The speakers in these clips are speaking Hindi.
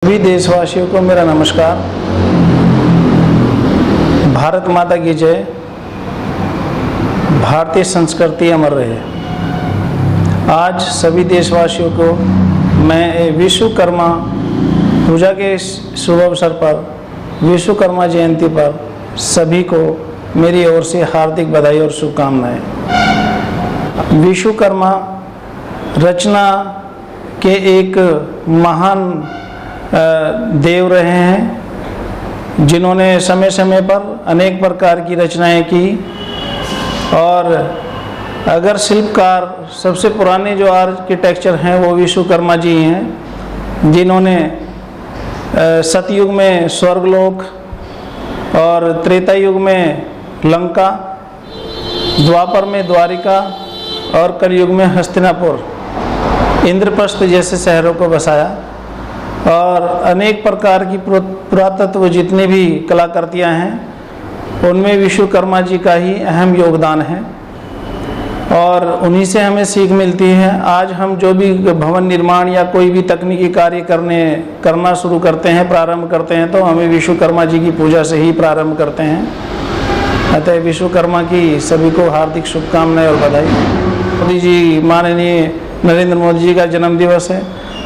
सभी देशवासियों को मेरा नमस्कार। भारत माता की जय। भारतीय संस्कृति अमर रहे। आज सभी देशवासियों को मैं विश्वकर्मा पूजा के शुभ अवसर पर, विश्वकर्मा जयंती पर सभी को मेरी ओर से हार्दिक बधाई और शुभकामनाएं। विश्वकर्मा रचना के एक महान देव रहे हैं, जिन्होंने समय समय पर अनेक प्रकार की रचनाएं की। और अगर शिल्पकार सबसे पुराने जो आर्किटेक्चर हैं वो विश्वकर्मा जी हैं, जिन्होंने सतयुग में स्वर्गलोक और त्रेता युग में लंका, द्वापर में द्वारिका और कलयुग में हस्तिनापुर, इंद्रप्रस्थ जैसे शहरों को बसाया। और अनेक प्रकार की पुरातत्व जितनी भी कलाकृतियाँ हैं उनमें विश्वकर्मा जी का ही अहम योगदान है और उन्हीं से हमें सीख मिलती है। आज हम जो भी भवन निर्माण या कोई भी तकनीकी कार्य करना शुरू करते हैं, प्रारंभ करते हैं, तो हमें विश्वकर्मा जी की पूजा से ही प्रारंभ करते हैं। अतः विश्वकर्मा की सभी को हार्दिक शुभकामनाएं और बधाई। मोदी जी, माननीय नरेंद्र मोदी जी का जन्म दिवस है।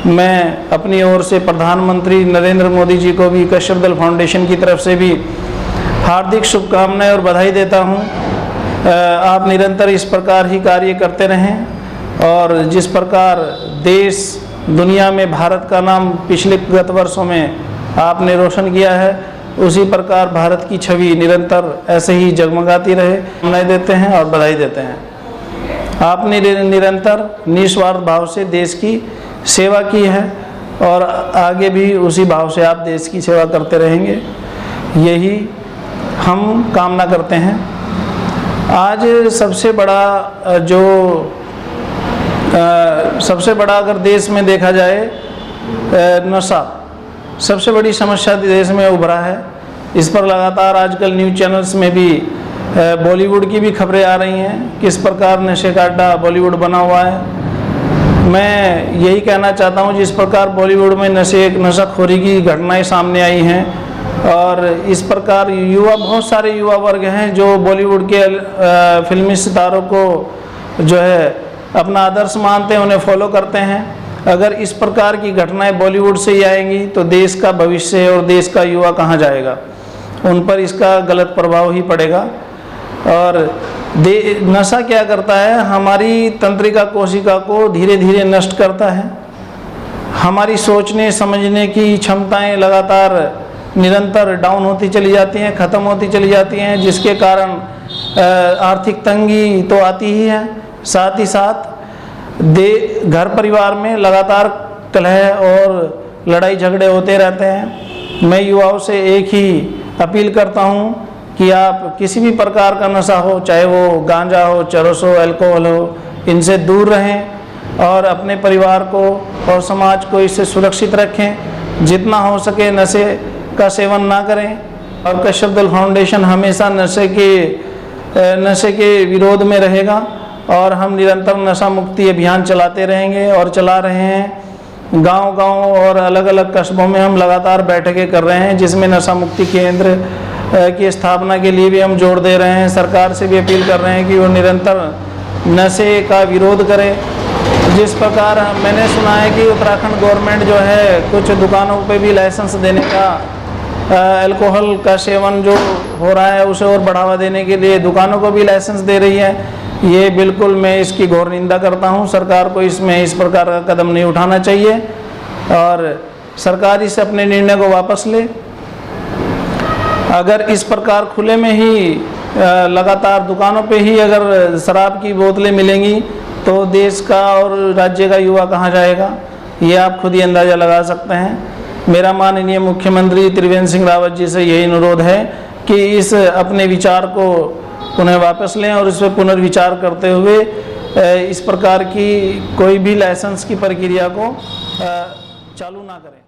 मैं अपनी ओर से प्रधानमंत्री नरेंद्र मोदी जी को भी कश्यप दल फाउंडेशन की तरफ से भी हार्दिक शुभकामनाएं और बधाई देता हूं। आप निरंतर इस प्रकार ही कार्य करते रहें और जिस प्रकार देश दुनिया में भारत का नाम पिछले गत वर्षों में आपने रोशन किया है, उसी प्रकार भारत की छवि निरंतर ऐसे ही जगमगाती रहे। शुभकामनाएं देते हैं और बधाई देते हैं। आपने निरंतर निस्वार्थ भाव से देश की सेवा की है और आगे भी उसी भाव से आप देश की सेवा करते रहेंगे, यही हम कामना करते हैं। आज सबसे बड़ा अगर देश में देखा जाए नशा सबसे बड़ी समस्या देश में उभरा है। इस पर लगातार आजकल न्यूज़ चैनल्स में भी बॉलीवुड की भी खबरें आ रही हैं, किस प्रकार नशे का अड्डा बॉलीवुड बना हुआ है। मैं यही कहना चाहता हूँ, जिस प्रकार बॉलीवुड में नशाखोरी की घटनाएं सामने आई हैं और इस प्रकार बहुत सारे युवा वर्ग हैं जो बॉलीवुड के फिल्मी सितारों को जो है अपना आदर्श मानते हैं, उन्हें फॉलो करते हैं। अगर इस प्रकार की घटनाएं बॉलीवुड से ही आएंगी तो देश का भविष्य और देश का युवा कहाँ जाएगा, उन पर इसका गलत प्रभाव ही पड़ेगा। और नशा क्या करता है, हमारी तंत्रिका कोशिका को धीरे धीरे नष्ट करता है। हमारी सोचने समझने की क्षमताएं लगातार निरंतर डाउन होती चली जाती हैं, ख़त्म होती चली जाती हैं, जिसके कारण आर्थिक तंगी तो आती ही है, साथ ही साथ घर परिवार में लगातार कलह और लड़ाई झगड़े होते रहते हैं। मैं युवाओं से एक ही अपील करता हूँ कि आप किसी भी प्रकार का नशा हो, चाहे वो गांजा हो, चरस हो, अल्कोहल हो, इनसे दूर रहें और अपने परिवार को और समाज को इससे सुरक्षित रखें। जितना हो सके नशे का सेवन ना करें। और कश्यप दल फाउंडेशन हमेशा नशे के विरोध में रहेगा और हम निरंतर नशा मुक्ति अभियान चलाते रहेंगे और चला रहे हैं। गांव-गांव और अलग अलग कस्बों में हम लगातार बैठकें कर रहे हैं, जिसमें नशा मुक्ति केंद्र की स्थापना के लिए भी हम जोर दे रहे हैं। सरकार से भी अपील कर रहे हैं कि वो निरंतर नशे का विरोध करे। जिस प्रकार मैंने सुना है कि उत्तराखंड गवर्नमेंट जो है कुछ दुकानों पे भी लाइसेंस देने का, अल्कोहल का सेवन जो हो रहा है उसे और बढ़ावा देने के लिए दुकानों को भी लाइसेंस दे रही है। ये बिल्कुल मैं इसकी घोर निंदा करता हूँ। सरकार को इसमें इस प्रकार का कदम नहीं उठाना चाहिए और सरकार इस अपने निर्णय को वापस ले। अगर इस प्रकार खुले में ही लगातार दुकानों पे ही अगर शराब की बोतलें मिलेंगी तो देश का और राज्य का युवा कहाँ जाएगा, ये आप खुद ही अंदाज़ा लगा सकते हैं। मेरा माननीय मुख्यमंत्री त्रिवेंद्र सिंह रावत जी से यही अनुरोध है कि इस अपने विचार को पुनः वापस लें और इस पर पुनर्विचार करते हुए इस प्रकार की कोई भी लाइसेंस की प्रक्रिया को चालू ना करें।